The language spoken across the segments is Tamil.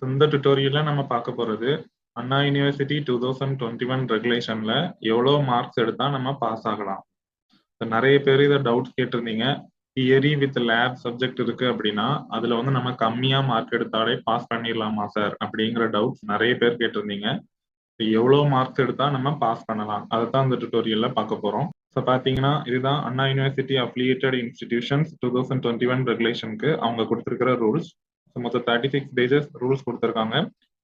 இந்த டுட்டோரியல்ல நம்ம பார்க்க போறது அண்ணா யூனிவர்சிட்டி 2021 ரெகுலேஷன்ல எவ்வளவு மார்க்ஸ் எடுத்தா நம்ம பாஸ் ஆகலாம். நிறைய பேர் இதை டவுட்ஸ் கேட்டிருந்தீங்க. தியரி வித் லேப் சப்ஜெக்ட் இருக்கு அப்படின்னா அதுல வந்து நம்ம கம்மியா மார்க் எடுத்தாலே பாஸ் பண்ணிடலாமா சார் அப்படிங்கிற டவுட்ஸ் நிறைய பேர் கேட்டிருந்தீங்க. எவ்வளவு மார்க்ஸ் எடுத்தா நம்ம பாஸ் பண்ணலாம் அதைத்தான் இந்த டுட்டோரியல்ல பார்க்க போறோம். ஸோ பாத்தீங்கன்னா இதுதான் அண்ணா யூனிவர்சிட்டி அஃபிலியேட்டட் இன்ஸ்டிடியூஷன்ஸ் 2021 ரெகுலேஷனுக்கு அவங்க கொடுத்திருக்கிற ரூல்ஸ். மொத்தம் 36 பேஜஸ் ரூல்ஸ் கொடுத்துருக்காங்க.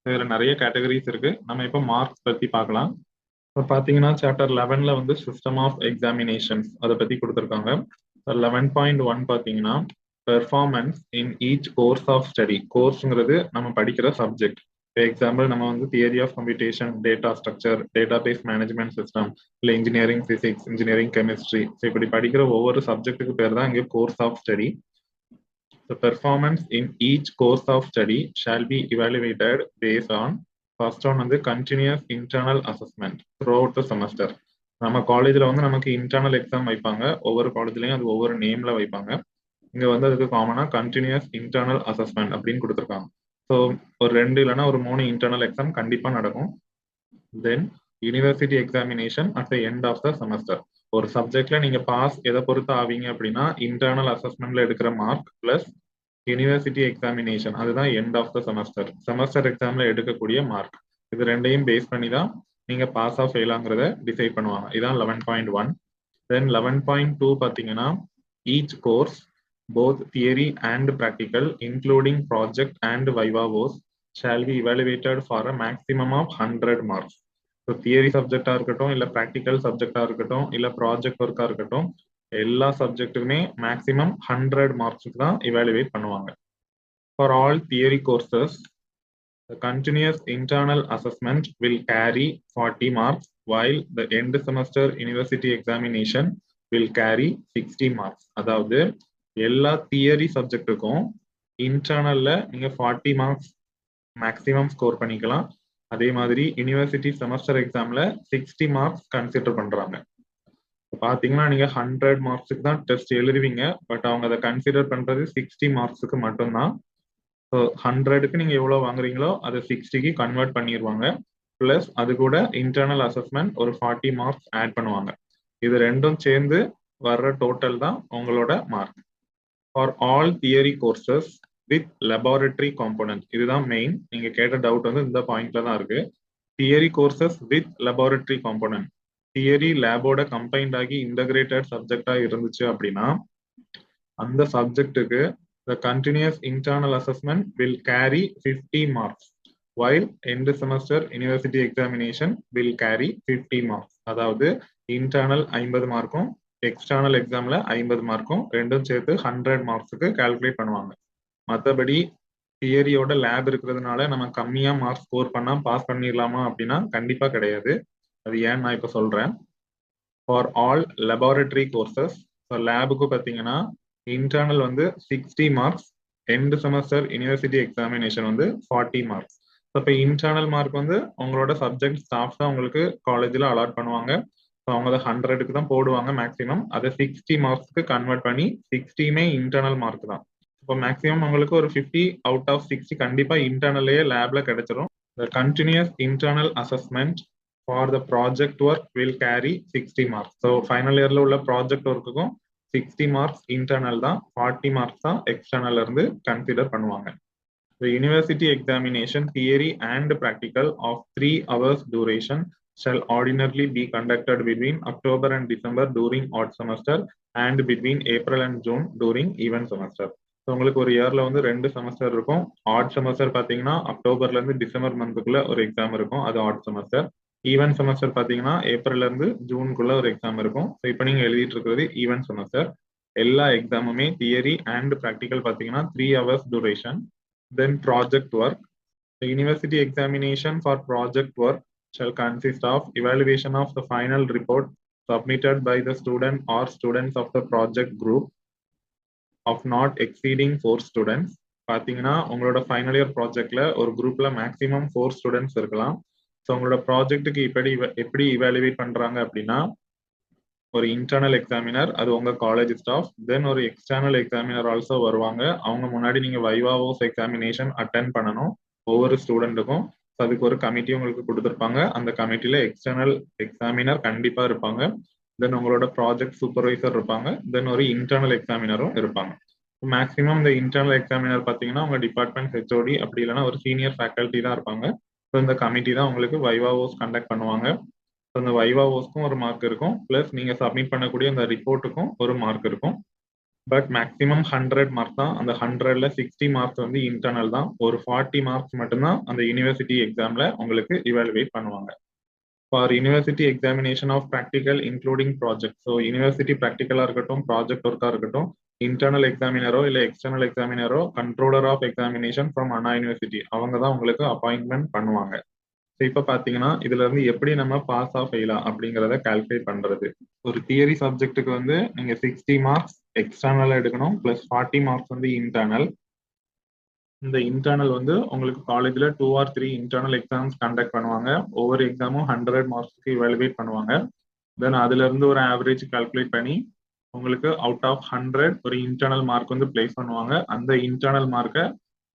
இதுல நிறைய கேட்டகரிஸ் இருக்கு. நம்ம இப்போ மார்க்ஸ் பத்தி பார்க்கலாம். இப்போ பாத்தீங்கன்னா சாப்டர் 11ல வந்து சிஸ்டம் ஆஃப் எக்ஸாமினேஷன்ஸ் அதை பத்தி கொடுத்துருக்காங்க. 11.1 பாத்தீங்கன்னா performance in each course of study. கோர்ஸ்ங்கிறது நம்ம படிக்கிற சப்ஜெக்ட். எக்ஸாம்பிள் நம்ம வந்து theory of computation, data structure, database management system, இல்லை இன்ஜினியரிங் பிசிக்ஸ், இன்ஜினியரிங் கெமிஸ்ட்ரி, இப்படி படிக்கிற ஒவ்வொரு சப்ஜெக்ட்டுக்கு பேர் தான் இங்கே course of study. The performance in each course of study shall be evaluated based on first one வந்து continuous internal assessment throughout the semester. நம்ம காலேஜ்ல வந்து நமக்கு இன்டர்னல் எக்ஸாம் வைப்பாங்க. ஒவ்வொரு காலேஜ்லயும் அது ஒவ்வொரு நேம்ல வைப்பாங்க. இங்க வந்து அதுக்கு காமனா கண்டினியூஸ் இன்டர்னல் அசஸ்மெண்ட் அப்படின்னு கொடுத்துருக்காங்க. ஸோ ஒரு 2 இல்லைன்னா ஒரு 3 இன்டர்னல் எக்ஸாம் கண்டிப்பா நடக்கும். Then university examination at the end of the semester. ஒரு சப்ஜெக்ட்ல நீங்க பாஸ் எதை பொறுத்து ஆவீங்க அப்படின்னா இன்டர்னல் அசஸ்மெண்ட்ல எடுக்கிற மார்க் பிளஸ் யூனிவர்சிட்டி எக்ஸாமினேஷன், அதுதான் end of the semester. Semester எக்ஸாம்ல எடுக்கக்கூடிய மார்க். இது ரெண்டையும் பேஸ் பண்ணி தான் நீங்க பாஸ் ஆஃப் ஃபெயிலாங்கிறத டிசைட் பண்ணுவாங்க. இதான் 11.1. தென் 11.2 பாத்தீங்கன்னா each course both theory and practical including project and viva was shall be evaluated for a maximum of 100 marks. So theory சப்ஜெக்டா இருக்கட்டும், இல்ல ப்ராக்டிக்கல் சப்ஜெக்டா இருக்கட்டும், இல்ல ப்ராஜெக்ட் ஒர்க்கா இருக்கட்டும், எல்லா சப்ஜெக்ட்டுமே மேக்ஸிமம் 100 மார்க்ஸுக்கு தான் இவாலுவேட் பண்ணுவாங்க. For all theory courses, the continuous internal assessment will carry 40 marks, while the end semester university examination will carry 60 marks. அதாவது எல்லா தியரி சப்ஜெக்ட்டுக்கும் இன்டர்னல்ல நீங்க 40 மார்க்ஸ் மேக்ஸிமம் ஸ்கோர் பண்ணிக்கலாம். அதே மாதிரி யூனிவர்சிட்டி செமஸ்டர் எக்ஸாம்ல 60 மார்க்ஸ் கன்சிடர் பண்றாங்க. பாத்தீங்கன்னா நீங்க 100 மார்க்ஸுக்கு தான் டெஸ்ட் எழுதுவீங்க. பட் அவங்க அதை கன்சிடர் பண்றது 60 மார்க்ஸுக்கு மட்டும்தான். ஸோ 100க்கு நீங்க எவ்வளவு வாங்குறீங்களோ அதை 60க்கு கன்வெர்ட் பண்ணிடுவாங்க. பிளஸ் அது கூட இன்டர்னல் அசஸ்மெண்ட் ஒரு 40 மார்க்ஸ் ஆட் பண்ணுவாங்க. இது ரெண்டும் சேர்ந்து வர்ற டோட்டல் தான் உங்களோட mark. For all theory courses with laboratory component, இதுதான் மெயின். நீங்க கேட்ட டவுட் வந்து இந்த பாயிண்ட்ல தான் இருக்கு. Theory courses with laboratory component, theory லேபோட கம்பைன்ட் ஆகி இன்டகிரேட்டட் சப்ஜெக்டா இருந்துச்சு அப்படின்னா அந்த சப்ஜெக்ட்டுக்கு the continuous internal assessment will carry 50 marks, while end semester university examination will carry 50 marks. அதாவது இன்டர்னல் 50 மார்க்கும் எக்ஸ்டர்னல் எக்ஸாம்ல 50 மார்க்கும் ரெண்டும் சேர்த்து 100 மார்க்ஸுக்கு கால்குலேட் பண்ணுவாங்க. மற்றபடி தியரியோட லேப் இருக்கிறதுனால நம்ம கம்மியா மார்க்ஸ் ஸ்கோர் பண்ணா பாஸ் பண்ணிடலாமா அப்படின்னா கண்டிப்பா கிடையாது. அது ஏன் நான் இப்ப சொல்றேன். ஃபார் ஆல் லெபார்டரி கோர்சஸ், லேபுக்கு பார்த்தீங்கன்னா இன்டர்னல் வந்து 60 marks, end semester university examination வந்து 40 மார்க்ஸ். இப்போ இன்டர்னல் மார்க் வந்து உங்களோட சப்ஜெக்ட் ஸ்டாஃப் தான் உங்களுக்கு காலேஜில் அலாட் பண்ணுவாங்க. அவங்க அதை 100க்கு தான் போடுவாங்க மேக்ஸிமம். அதை 60 மார்க்ஸ்க்கு கன்வெர்ட் பண்ணி 60மே இன்டர்னல் மார்க் தான். இப்போ மேக்ஸிமம் உங்களுக்கு ஒரு 50 அவுட் ஆஃப் 60 கண்டிப்பா இன்டர்னலே லேப்ல கிடைச்சிரும். The continuous internal assessment for the project work will carry 60 marks. So final இயர்ல உள்ள ப்ராஜெக்ட் ஒர்க்குக்கும் 60 மார்க்ஸ் இன்டர்னல் தான், 40 மார்க்ஸ் தான் எக்ஸ்டர்னல்ல இருந்து கன்சிடர் பண்ணுவாங்க. The university examination theory and practical of 3 hours duration shall ordinarily be conducted between October and December during odd semester and between April and June during even semester. So உங்களுக்கு ஒரு இயர்ல வந்து 2 செமஸ்டர் இருக்கும். ஆட் செமஸ்டர் பாத்தீங்கன்னா அக்டோபர்ல இருந்து டிசம்பர் மந்த்துக்குள்ள ஒரு எக்ஸாம் இருக்கும், அது ஆட் செமஸ்டர். ஈவன் செமஸ்டர் பாத்தீங்கன்னா ஏப்ரல்ல இருந்து ஜூனுக்குள்ள ஒரு எக்ஸாம் இருக்கும். ஸோ இப்போ நீங்க எழுதிட்டு இருக்கிறது ஈவன் செமஸ்டர். எல்லா எக்ஸாமுமே தியரி அண்ட் ப்ராக்டிக்கல் பாத்தீங்கன்னா 3 hours duration. Then project work. The university examination for project work shall consist of evaluation of the final report submitted by the student or students of the project group of not exceeding 4 students. பாத்தீங்கன்னா உங்களோட ஃபைனல் இயர் ப்ராஜெக்ட்ல ஒரு குரூப்ல மேக்ஸிமம் 4 ஸ்டூடெண்ட்ஸ் இருக்கலாம். ஸோ உங்களோட ப்ராஜெக்ட்டுக்கு எப்படி இவாலுவேட் பண்றாங்க அப்படின்னா ஒரு இன்டர்னல் எக்ஸாமினர், அது உங்க காலேஜ் ஸ்டாஃப். தென் ஒரு எக்ஸ்டர்னல் எக்ஸாமினர் ஆல்சோ வருவாங்க. அவங்க முன்னாடி நீங்க வைவாவோஸ் எக்ஸாமினேஷன் அட்டென்ட் பண்ணணும். ஒவ்வொரு ஸ்டூடெண்ட்டுக்கும். அதுக்கு ஒரு கமிட்டி உங்களுக்கு கொடுத்துருப்பாங்க. அந்த கமிட்டியில எக்ஸ்டர்னல் எக்ஸாமினர் கண்டிப்பா இருப்பாங்க. தென் உங்களோட ப்ராஜெக்ட் சூப்பர்வைசர் இருப்பாங்க. தென் ஒரு இன்டர்னல் எக்ஸாமினரும் இருப்பாங்க. மேக்ஸிமம் இந்த இன்டர்னல் எக்ஸாமினர் பார்த்தீங்கன்னா உங்க டிபார்ட்மெண்ட் ஹெச்ஓடி அப்படி இல்லைன்னா ஒரு சீனியர் ஃபேக்கல்ட்டி தான் இருப்பாங்க. ஸோ இந்த கமிட்டி தான் உங்களுக்கு வைவா ஓஸ் கண்டக்ட் பண்ணுவாங்க. ஸோ இந்த வைவா ஓஸ்க்கும் ஒரு மார்க் இருக்கும். பிளஸ் நீங்க சப்மிட் பண்ணக்கூடிய அந்த ரிப்போர்ட்டுக்கும் ஒரு மார்க் இருக்கும். பட் மேக்ஸிமம் 100 மார்க் தான். அந்த 100ல 60 மார்க்ஸ் வந்து இன்டர்னல் தான். ஒரு 40 மார்க்ஸ் மட்டும்தான் அந்த யூனிவர்சிட்டி எக்ஸாம்ல உங்களுக்கு இவாலுவேட் பண்ணுவாங்க. For university examination of practical including project. So university ப்ராக்டிக்கலா இருக்கட்டும், ப்ராஜெக்ட் ஒர்க்கா இருக்கட்டும், இன்டர்னல் எக்ஸாமினரோ இல்ல எக்ஸ்டர்னல் எக்ஸாமினரோ controller of examination from Anna university அவங்க தான் உங்களுக்கு அப்பாயின்மெண்ட் பண்ணுவாங்க. ஸோ இப்போ பார்த்தீங்கன்னா இதுல இருந்து எப்படி நம்ம பாஸ் ஆஃப் ஃபெயிலா அப்படிங்கிறத கால்குலேட் பண்றது. ஒரு தியரி சப்ஜெக்ட்டுக்கு வந்து நீங்க 60 மார்க்ஸ் எக்ஸ்டர்னல் எடுக்கணும், பிளஸ் 40 மார்க்ஸ் வந்து இன்டர்னல். இந்த இன்டர்னல் வந்து உங்களுக்கு காலேஜ்ல 2 or 3 இன்டர்னல் எக்ஸாம்ஸ் கண்டக்ட் பண்ணுவாங்க. ஒவ்வொரு எக்ஸாமும் 100 மார்க்ஸ்க்கு இவாலுவேட் பண்ணுவாங்க. தென் அதுல இருந்து ஒரு ஆவரேஜ் கால்குலேட் பண்ணி உங்களுக்கு அவுட் ஆஃப் 100 ஒரு இன்டர்னல் மார்க் வந்து பிளேஸ் பண்ணுவாங்க. அந்த இன்டர்னல் மார்க்கை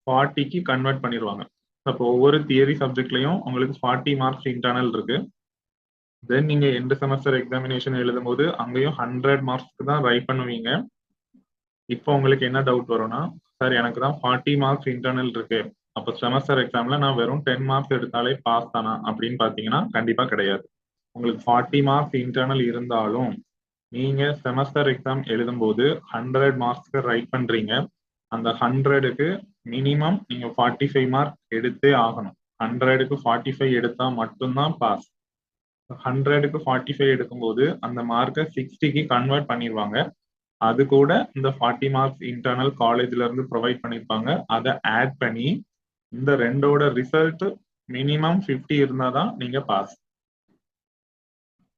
40க்கு கன்வெர்ட் பண்ணிடுவாங்க. அப்போ ஒவ்வொரு தியரி சப்ஜெக்ட்லயும் உங்களுக்கு 40 மார்க்ஸ் இன்டர்னல் இருக்கு. தென் நீங்க எண்டு செமஸ்டர் எக்ஸாமினேஷன் எழுதும் போது அங்கேயும் 100 மார்க்ஸ்க்கு தான் ரைட் பண்ணுவீங்க. இப்போ உங்களுக்கு என்ன டவுட் வரும்னா, சார் எனக்கு தான் 40 மார்க்ஸ் இன்டர்னல் இருக்கு, அப்போ செமஸ்டர் எக்ஸாம்ல நான் வெறும் 10 மார்க்ஸ் எடுத்தாலே பாஸ் தானா அப்படின்னு பாத்தீங்கன்னா கண்டிப்பா கிடையாது. உங்களுக்கு 40 மார்க்ஸ் இன்டர்னல் இருந்தாலும் நீங்க செமஸ்டர் எக்ஸாம் எழுதும் போது 100 மார்க்ஸ்க்கு ரைட் பண்றீங்க. அந்த 100க்கு மினிமம் நீங்க 45 மார்க் எடுத்தே ஆகணும். 100க்கு 45 எடுத்தா மட்டும்தான் பாஸ். 100க்கு 45 எடுக்கும்போது அந்த மார்க்கை 60க்கு கன்வெர்ட் பண்ணிடுவாங்க. அது கூட இந்த 40 மார்க்ஸ் இன்டர்னல் காலேஜ்ல இருந்து ப்ரொவைட் பண்ணிருப்பாங்க. அதை ஆட் பண்ணி இந்த ரெண்டோட ரிசல்ட் மினிமம் 50 இருந்தாதான் நீங்க பாஸ்.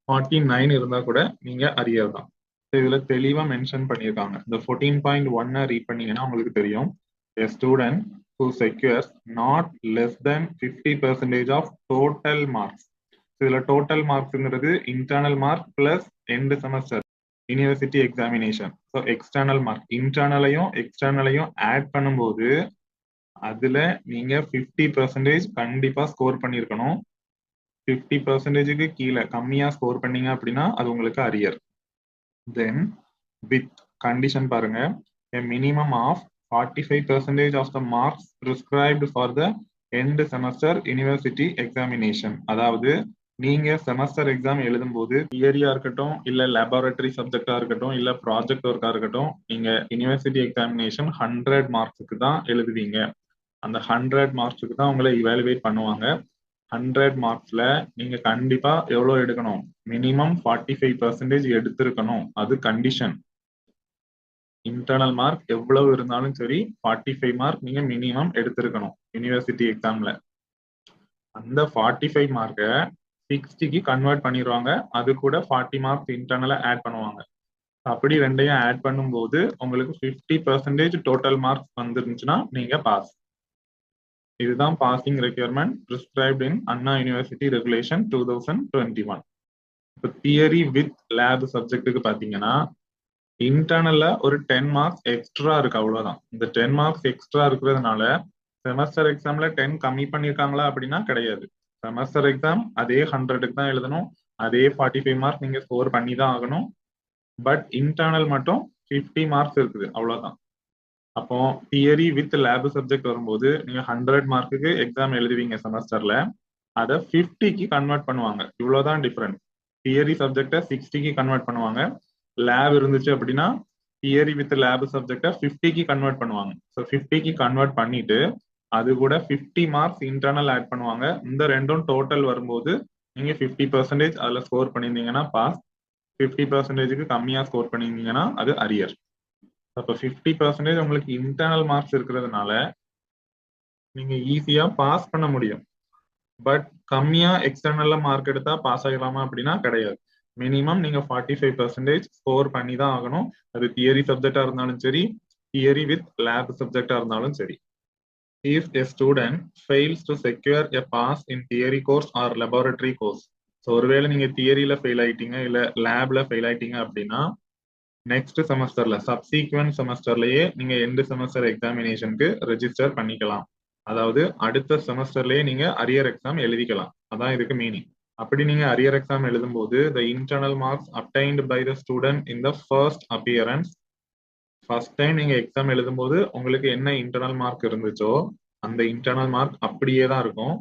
49 இருந்தா கூட நீங்க அரியர் தான். இதுல தெளிவா மென்ஷன் பண்ணியிருக்காங்க. இந்த 14.1 ரீட் பண்ணீங்கன்னா உங்களுக்கு தெரியும். A student who secures not less than 50% of total marks. இதுல டோட்டல் மார்க்ஸ்ங்கிறது internal mark plus end semester university examination. So external mark இன்டர்னலையும் எக்ஸ்டர்னலையும் ஆட் பண்ணும்போது அதுல நீங்க 50% கண்டிப்பா ஸ்கோர் பண்ணிருக்கணும். 50%க்கு கீழே கம்மியா ஸ்கோர் பண்ணீங்க அப்படின்னா அது உங்களுக்கு அரியர். தென் வித் கண்டிஷன் பாருங்க, a minimum of 45% of the marks prescribed for the end semester university examination. அதாவது நீங்க செமஸ்டர் எக்ஸாம் எழுதும் போது தியரியா இருக்கட்டும் இல்ல லேபரட்டரி சப்ஜெக்டா இருக்கட்டும் இல்ல ப்ராஜெக்ட் ஒர்க்கா இருக்கட்டும், நீங்க யூனிவர்சிட்டி எக்ஸாமினேஷன் 100 மார்க்ஸுக்கு தான் எழுதுவீங்க. அந்த 100 மார்க்ஸுக்கு தான் உங்களை இவாலுவேட் பண்ணுவாங்க. 100 மார்க்ஸ்ல நீங்க கண்டிப்பா எவ்வளவு எடுக்கணும், மினிமம் 45% எடுத்திருக்கணும். அது கண்டிஷன். இன்டர்னல் மார்க் எவ்வளவு இருந்தாலும் சரி 45 மார்க் நீங்க மினிமம் எடுத்திருக்கணும் யூனிவர்சிட்டி எக்ஸாம்ல. அந்த 45 மார்க்கை 60க்கு கன்வெர்ட் பண்ணிடுவாங்க. அது கூட 40 மார்க்ஸ் இன்டர்னலா ஆட் பண்ணுவாங்க. அப்படி ரெண்டையும் ஆட் பண்ணும்போது உங்களுக்கு 50% டோட்டல் மார்க்ஸ் வந்துருந்துச்சுன்னா நீங்க பாஸ். இதுதான் பாசிங் ரெக்யர்மெண்ட் பிரிஸ்கிரைப்ட் இன் அண்ணா யூனிவர்சிட்டி ரெகுலேஷன் 2021. இப்போ தியரி வித் லேப் சப்ஜெக்ட்டுக்கு பாத்தீங்கன்னா இன்டர்னல்ல ஒரு 10 மார்க்ஸ் எக்ஸ்ட்ரா இருக்கு, அவ்வளவுதான். இந்த 10 மார்க்ஸ் எக்ஸ்ட்ரா இருக்கிறதுனால செமஸ்டர் எக்ஸாம்ல 10 கம்மி பண்ணிருக்காங்களா அப்படின்னா கிடையாது. செமஸ்டர் எக்ஸாம் அதே 100க்கு தான் எழுதணும், அதே 45 மார்க் நீங்க ஸ்கோர் பண்ணி தான் ஆகணும். பட் இன்டர்னல் மட்டும் 50 மார்க்ஸ் இருக்குது, அவ்வளவுதான். அப்போ தியரி வித் லேப் சப்ஜெக்ட் வரும்போது நீங்க 100 மார்க்குக்கு எக்ஸாம் எழுதுவீங்க செமஸ்டர்ல, அதை 50க்கு கன்வெர்ட் பண்ணுவாங்க. இவ்வளவுதான் டிஃபரன்ஸ். தியரி சப்ஜெக்டை 60க்கு கன்வெர்ட் பண்ணுவாங்க. லேப் இருந்துச்சு அப்படின்னா தியரி வித் லேப் சப்ஜெக்டை 50க்கு கன்வெர்ட் பண்ணுவாங்க. ஸோ 50க்கு கன்வெர்ட் பண்ணிட்டு அது கூட 50 மார்க்ஸ் இன்டர்னல் ஆட் பண்ணுவாங்க. இந்த ரெண்டும் டோட்டல் வரும்போது நீங்க 50% அதுல ஸ்கோர் பண்ணியிருந்தீங்கன்னா பாஸ், 50%க்கு கம்மியா ஸ்கோர் பண்ணியிருந்தீங்கன்னா அது அரியர். அப்ப 50% உங்களுக்கு இன்டர்னல் மார்க்ஸ் இருக்கிறதுனால நீங்க ஈஸியா பாஸ் பண்ண முடியும். பட் கம்மியா எக்ஸ்டர்னல்ல மார்க் எடுத்தா பாஸ் ஆகலாமா அப்படின்னா கிடையாது. மினிமம் நீங்க 45% ஸ்கோர் பண்ணி தான் ஆகணும். அது தியரி சப்ஜெக்டா இருந்தாலும் சரி, தியரி வித் லேப் சப்ஜெக்டா இருந்தாலும் சரி. If a student fails to secure a pass in theory course or laboratory course, so ஒருவேளை நீங்க தியரியில ஃபெயில் ஆயிட்டீங்க இல்ல லேப்ல ஃபெயில் ஆயிட்டீங்க அப்படின்னா நெக்ஸ்ட் செமஸ்டர்ல சப்சீக்வெண்ட் செமஸ்டர்லயே நீங்க எண்டு செமஸ்டர் எக்ஸாமினேஷனுக்கு ரெஜிஸ்டர் பண்ணிக்கலாம். அதாவது அடுத்த செமஸ்டர்லயே நீங்க அரியர் எக்ஸாம் எழுதிக்கலாம். அதான் இதுக்கு மீனிங். அப்படி நீங்க அரியர் எக்ஸாம் எழுதும்போது the internal marks obtained by the student in the first appearance, first time நீங்க எக்ஸாம் எழுதும்போது உங்களுக்கு என்ன இன்டர்னல் மார்க் இருந்துச்சோ அந்த இன்டர்னல் மார்க் அப்படியே தான் இருக்கும்.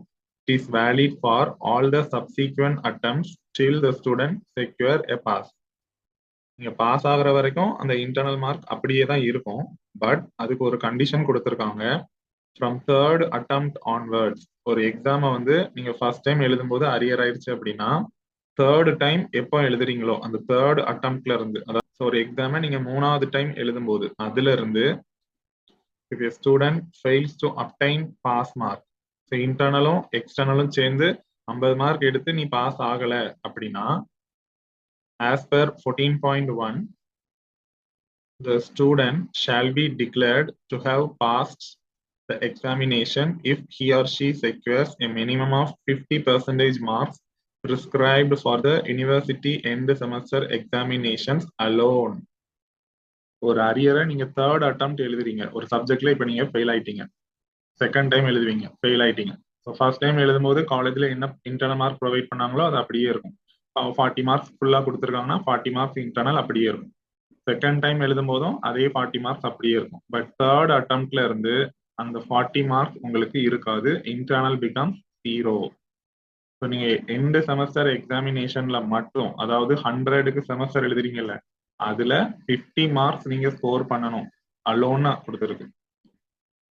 It is valid for all the subsequent attempts till the student secure a pass. நீங்க பாஸ் ஆகுற வரைக்கும் அந்த இன்டர்னல் மார்க் அப்படியே தான் இருக்கும். பட் அதுக்கு ஒரு கண்டிஷன் கொடுத்துருக்காங்க. ஃப்ரம் தேர்ட் அட்டம்ப்ட் ஆன்வர்ட்ஸ், ஒரு எக்ஸாமை வந்து நீங்க ஃபர்ஸ்ட் டைம் எழுதும்போது அரியர் ஆயிடுச்சு அப்படின்னா தேர்ட் டைம் எப்போ எழுதுறீங்களோ அந்த தேர்ட் அட்டம்ப்ட்ல இருந்து, அதாவது ஒரு எக்ஸாமை நீங்க 3வது டைம் எழுதும்போது அதுல இருந்து if a student fails to obtain pass mark, so இன்டர்னலும் எக்ஸ்டர்னலும் சேர்ந்து 50 மார்க் எடுத்து நீ பாஸ் ஆகல அப்படின்னா as per 14.1 the student shall be declared to have passed the examination if he or she secures a minimum of 50% marks prescribed for the university end semester examinations alone. ஒரு அரியரை நீங்க தேர்ட் அட்டம்ப்ட் எழுதுறீங்க ஒரு சப்ஜெக்ட்ல, இப்ப நீங்க ஃபெயில் ஆயிட்டீங்க, செகண்ட் டைம் எழுதுவீங்க, ஃபெயில் ஆயிட்டீங்க. ஸோ ஃபர்ஸ்ட் டைம் எழுதும்போது காலேஜ்ல என்ன இன்டர்னல் மார்க் ப்ரொவைட் பண்ணாங்களோ அது அப்படியே இருக்கும். 40 மார்க்ஸ் ஃபுல்லா கொடுத்துருக்காங்கன்னா 40 மார்க்ஸ் இன்டர்னல் அப்படியே இருக்கும். செகண்ட் டைம் எழுதும் போதும் அதே 40 மார்க்ஸ் அப்படியே இருக்கும். பட் தேர்ட் அட்டம்ப்ட்ல இருந்து அந்த 40 மார்க்ஸ் உங்களுக்கு இருக்காது. Internal becomes 0. ஸோ நீங்க எண்ட் செமஸ்டர் எக்ஸாமினேஷன்ல மட்டும், அதாவது 100க்கு செமஸ்டர் எழுதுறீங்கல்ல, அதுல 50 மார்க்ஸ் நீங்க ஸ்கோர் பண்ணணும். அலோன்னா கொடுத்துருக்கு.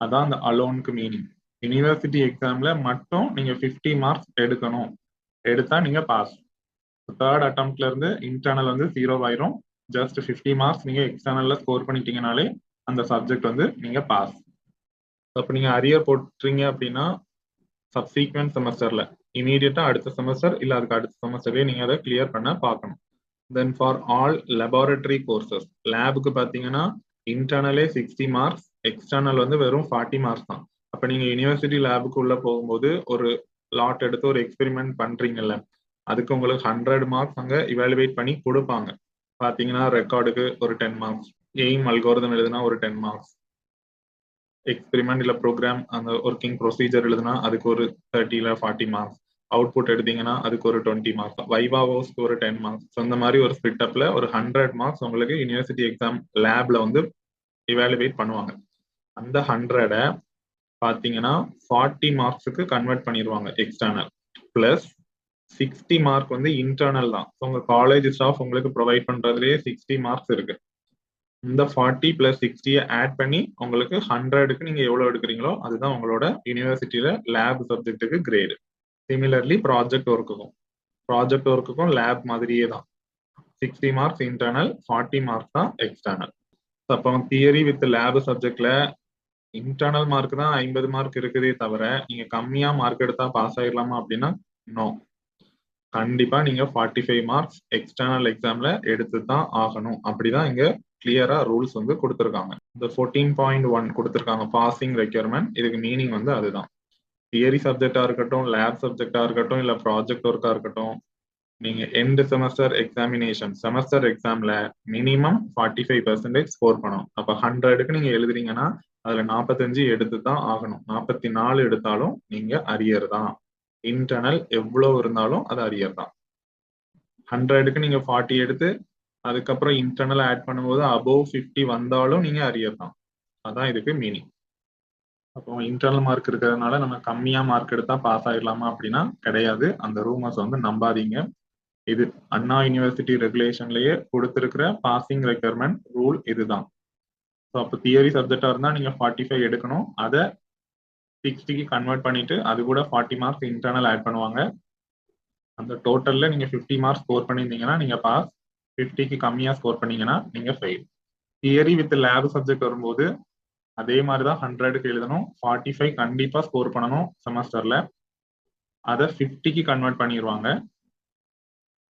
அதான் அந்த அலோனுக்கு மீனிங். யூனிவர்சிட்டி எக்ஸாம்ல மட்டும் நீங்க 50 மார்க்ஸ் எடுக்கணும். எடுத்தா நீங்க பாஸ். தேர்ட் அட்டம்ப்ட்ல இருந்து இன்டர்னல் வந்து 0 ஆயிரும். ஜஸ்ட் 50 மார்க்ஸ் நீங்க எக்ஸ்டர்னல்ல ஸ்கோர் பண்ணிட்டீங்கனாலே அந்த சப்ஜெக்ட் வந்து நீங்க பாஸ். அப்ப நீங்க அரியர் போட்டுறீங்க அப்படின்னா சப்சீக்வெண்ட் செமஸ்டர்ல இமீடியட்டா அடுத்த செமஸ்டர் இல்ல அதுக்கு அடுத்த செமஸ்டர்லயே நீங்க அதை கிளியர் பண்ண பார்க்கணும். Then for all laboratory courses, லேபுக்கு பாத்தீங்கன்னா இன்டர்னலே 60 மார்க்ஸ், எக்ஸ்டர்னல் வந்து வெறும் 40 மார்க்ஸ் தான். அப்ப நீங்க யூனிவர்சிட்டி லேபுக்கு உள்ள போகும்போது ஒரு லாட் எடுத்து ஒரு எக்ஸ்பெரிமெண்ட் பண்றீங்கல்ல, அதுக்கு உங்களுக்கு 100 மார்க்ஸ் அங்க இவாலுவேட் பண்ணி கொடுப்பாங்க. பாத்தீங்கன்னா ரெக்கார்டுக்கு ஒரு 10 மார்க்ஸ், எய்ம் அல்கோரிதம் எழுதுனா ஒரு 10 மார்க்ஸ், எக்ஸ்பெரிமெண்ட் இல்ல ப்ரோக்ராம் அந்த ஒர்க்கிங் ப்ரொசீஜர் எழுதுனா அதுக்கு ஒரு 30 இல்ல 40 மார்க்ஸ், அவுட்புட் எடுத்தீங்கன்னா அதுக்கு ஒரு 20 மார்க்ஸ், வைவாவோஸ்க்கு ஒரு 10 மார்க்ஸ். அந்த மாதிரி ஒரு ஸ்பிட் அப்ல ஒரு 100 மார்க்ஸ் உங்களுக்கு யூனிவர்சிட்டி எக்ஸாம் லேப்ல வந்து இவாலுவேட் பண்ணுவாங்க. அந்த 100 பாத்தீங்கன்னா 40 மார்க்ஸுக்கு கன்வெர்ட் பண்ணிடுவாங்க எக்ஸ்டர்னல், பிளஸ் 60 மார்க் வந்து இன்டர்னல் தான். உங்க காலேஜ் ஸ்டாஃப் உங்களுக்கு ப்ரொவைட் பண்றதுலயே 60 மார்க்ஸ் இருக்கு. இந்த 40 பிளஸ் 60 ஆட் பண்ணி உங்களுக்கு 100க்கு நீங்க எவ்வளவு எடுக்கிறீங்களோ அதுதான் உங்களோட யூனிவர்சிட்டியில லேப் சப்ஜெக்ட்டுக்கு கிரேடு. சிமிலர்லி ப்ராஜெக்ட் ஒர்க்குக்கும் லேப் மாதிரியே தான். 60 மார்க்ஸ் இன்டர்னல், 40 மார்க்ஸ் தான் எக்ஸ்டர்னல். அப்போ தியரி வித் லேப் சப்ஜெக்ட்ல இன்டர்னல் மார்க் தான் 50 மார்க் இருக்குதே தவிர நீங்க கம்மியா மார்க் எடுத்தா பாஸ் ஆயிடலாமா அப்படின்னா நோ. கண்டிப்பா நீங்க 45 மார்க்ஸ் எக்ஸ்டர்னல் எக்ஸாம்ல எடுத்து தான் ஆகணும். அப்படிதான் இங்க கிளியரா ரூல்ஸ் வந்து கொடுத்துருக்காங்க. இந்த 14.1 கொடுத்துருக்காங்க பாசிங் ரெக்யர்மெண்ட். இதுக்கு மீனிங் வந்து அதுதான். தியரி சப்ஜெக்டா இருக்கட்டும், லேப் சப்ஜெக்டா இருக்கட்டும், இல்ல ப்ராஜெக்ட் ஒர்க்கா இருக்கட்டும், நீங்க எண்ட் செமஸ்டர் எக்ஸாமினேஷன் செமஸ்டர் எக்ஸாம்ல மினிமம் 45% ஸ்கோர் பண்ணணும். அப்ப 100க்கு நீங்க எழுதுறீங்கன்னா அதுல 45 எடுத்து தான் ஆகணும். 44 எடுத்தாலும் நீங்க அரியர் தான். இன்டர்னல் எவ்வளவு இருந்தாலும் அது அரியர் தான். 100க்கு நீங்க 40 எடுத்து அதுக்கப்புறம் இன்டர்னல் ஆட் பண்ணும்போது அபோவ் 50 வந்தாலும் நீங்க அரியர் தான். அதான் இதுக்கு மீனிங். அப்போ இன்டர்னல் மார்க் இருக்கிறதுனால நம்ம கம்மியா மார்க் எடுத்தா பாஸ் ஆயிடலாமா அப்படின்னா கிடையாது. அந்த ரூமர்ஸ் வந்து நம்பாதீங்க. இது அண்ணா யூனிவர்சிட்டி ரெகுலேஷன்லயே கொடுத்திருக்கிற பாசிங் ரெக்யர்மெண்ட் ரூல் இதுதான். ஸோ அப்போ தியரி சப்ஜெக்டா இருந்தா நீங்க 45 எடுக்கணும். அதை 60க்கு கன்வெர்ட் பண்ணிட்டு அது கூட 40 மார்க்ஸ் இன்டர்னல் ஆட் பண்ணுவாங்க. அந்த டோட்டல்ல நீங்க 50 மார்க்ஸ் ஸ்கோர் பண்ணியிருந்தீங்கன்னா நீங்க பாஸ், 50க்கு கம்மியா ஸ்கோர் பண்ணீங்கன்னா நீங்க fail. Theory with lab subject வரும்போது அதே மாதிரிதான் 100க்கு எழுதணும். 45 கண்டிப்பா ஸ்கோர் பண்ணணும் செமஸ்டர்ல. அதை 50க்கு கன்வெர்ட் பண்ணிடுவாங்க.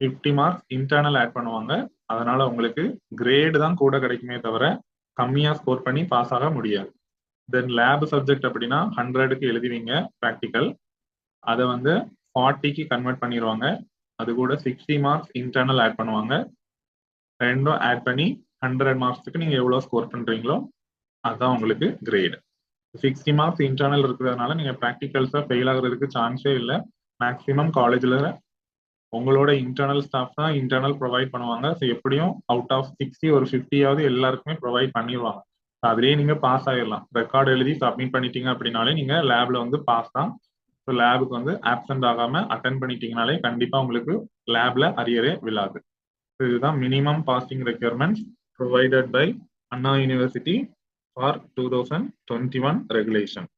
50 மார்க்ஸ் இன்டர்னல் ஆட் பண்ணுவாங்க. அதனால உங்களுக்கு கிரேடு தான் கூட கிடைக்குமே தவிர கம்மியா ஸ்கோர் பண்ணி பாஸ் ஆக முடியாது. தென் லேப் சப்ஜெக்ட் அப்படின்னா 100க்கு எழுதுவீங்க ப்ராக்டிக்கல், அதை வந்து 40க்கு கன்வெர்ட் பண்ணிடுவாங்க. அது கூட 60 மார்க்ஸ் இன்டர்னல் ஆட் பண்ணுவாங்க. ரெண்டும் ஆட் பண்ணி 100 மார்க்ஸுக்கு நீங்க எவ்வளவு ஸ்கோர் பண்றீங்களோ அதுதான் உங்களுக்கு கிரேடு. 60 மார்க்ஸ் இன்டர்னல் இருக்கிறதுனால நீங்க ப்ராக்டிகல்ஸா ஃபெயில் ஆகுறதுக்கு சான்ஸே இல்லை. மேக்ஸிமம் காலேஜ்ல உங்களோட இன்டர்னல் ஸ்டாஃப் தான் இன்டர்னல் ப்ரொவைட் பண்ணுவாங்க. ஸோ எப்படியும் அவுட் ஆஃப் 60 ஒரு 50யாவது எல்லாருக்குமே ப்ரொவைட் பண்ணிடுவாங்க. அதுலேயே நீங்க பாஸ் ஆயிடலாம். ரெக்கார்டு எழுதி சப்மிட் பண்ணிட்டீங்க அப்படின்னாலே நீங்க லேப்ல வந்து பாஸ் தான். ஸோ லேபுக்கு வந்து ஆப்சென்ட் ஆகாம அட்டன் பண்ணிட்டீங்கனாலே கண்டிப்பா உங்களுக்கு லேப்ல அரியரே விழாது. இதுதான் minimum passing requirements provided by Anna University for 2021 regulation.